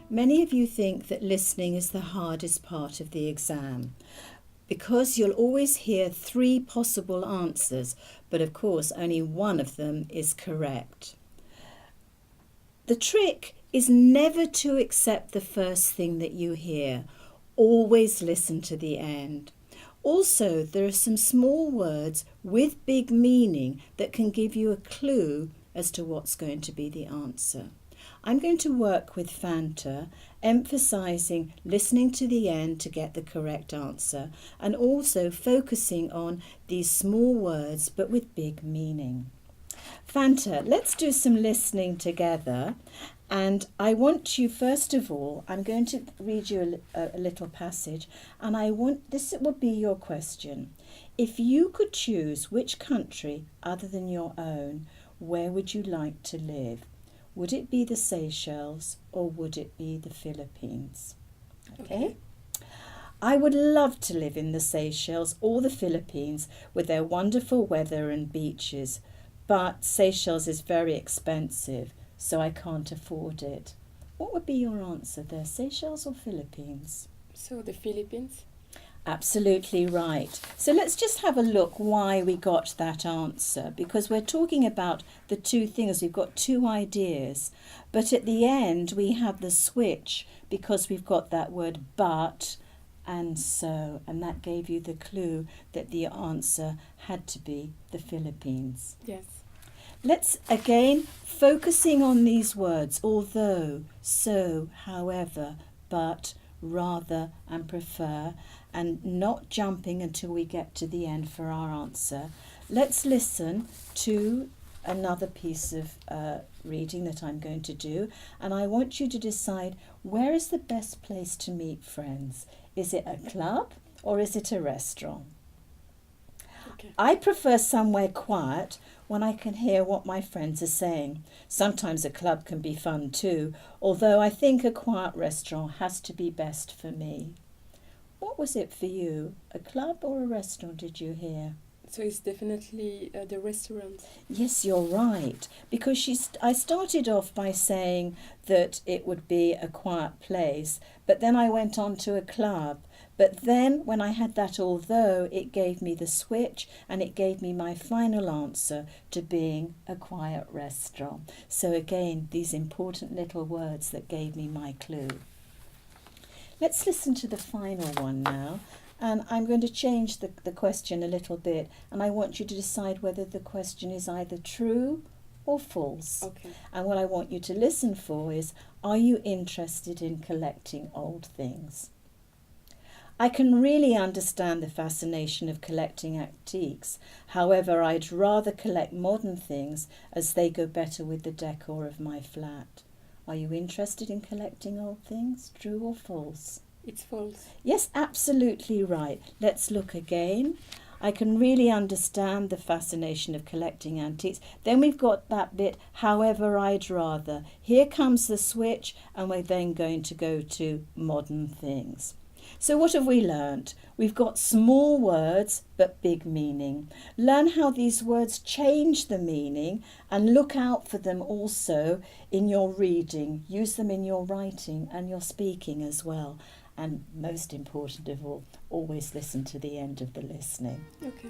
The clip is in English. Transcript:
Many of you think that listening is the hardest part of the exam because you'll always hear 3 possible answers, but of course only one of them is correct. The trick is never to accept the first thing that you hear. Always listen to the end. Also, there are some small words with big meaning that can give you a clue as to what's going to be the answer. I'm going to work with Fanta, emphasising listening to the end to get the correct answer and also focusing on these small words but with big meaning. Fanta, let's do some listening together, and I want you, first of all, I'm going to read you a little passage, and this will be your question. If you could choose which country other than your own, where would you like to live? Would it be the Seychelles or would it be the Philippines? Okay. I would love to live in the Seychelles or the Philippines with their wonderful weather and beaches, but Seychelles is very expensive, so I can't afford it. What would be your answer there, Seychelles or Philippines? So the Philippines? Absolutely right. So let's just have a look why we got that answer, because we're talking about the 2 things. We've got 2 ideas, but at the end we have the switch because we've got that word but and so, and that gave you the clue that the answer had to be the Philippines. Yes. Let's again focusing on these words: although, so, however, but, rather and prefer, and not jumping until we get to the end for our answer. Let's listen to another piece of reading that I'm going to do, and I want you to decide, where is the best place to meet friends? Is it a club or is it a restaurant? Okay. I prefer somewhere quiet when I can hear what my friends are saying. Sometimes a club can be fun too, although I think a quiet restaurant has to be best for me. What was it for you? A club or a restaurant did you hear? So it's definitely the restaurant. Yes, you're right, because I started off by saying that it would be a quiet place, but then I went on to a club. But then when I had that although, it gave me the switch and it gave me my final answer to being a quiet restaurant. So again, these important little words that gave me my clue. Let's listen to the final one now. And I'm going to change the question a little bit, and I want you to decide whether the question is either true or false. Okay. And what I want you to listen for is, are you interested in collecting old things? I can really understand the fascination of collecting antiques. However, I'd rather collect modern things as they go better with the decor of my flat. Are you interested in collecting old things? True or false? It's false. Yes, absolutely right. Let's look again. I can really understand the fascination of collecting antiques. Then we've got that bit, however, I'd rather. Here comes the switch, and we're then going to go to modern things. So what have we learnt? We've got small words but big meaning. Learn how these words change the meaning and look out for them also in your reading. Use them in your writing and your speaking as well. And most important of all, always listen to the end of the listening. Okay.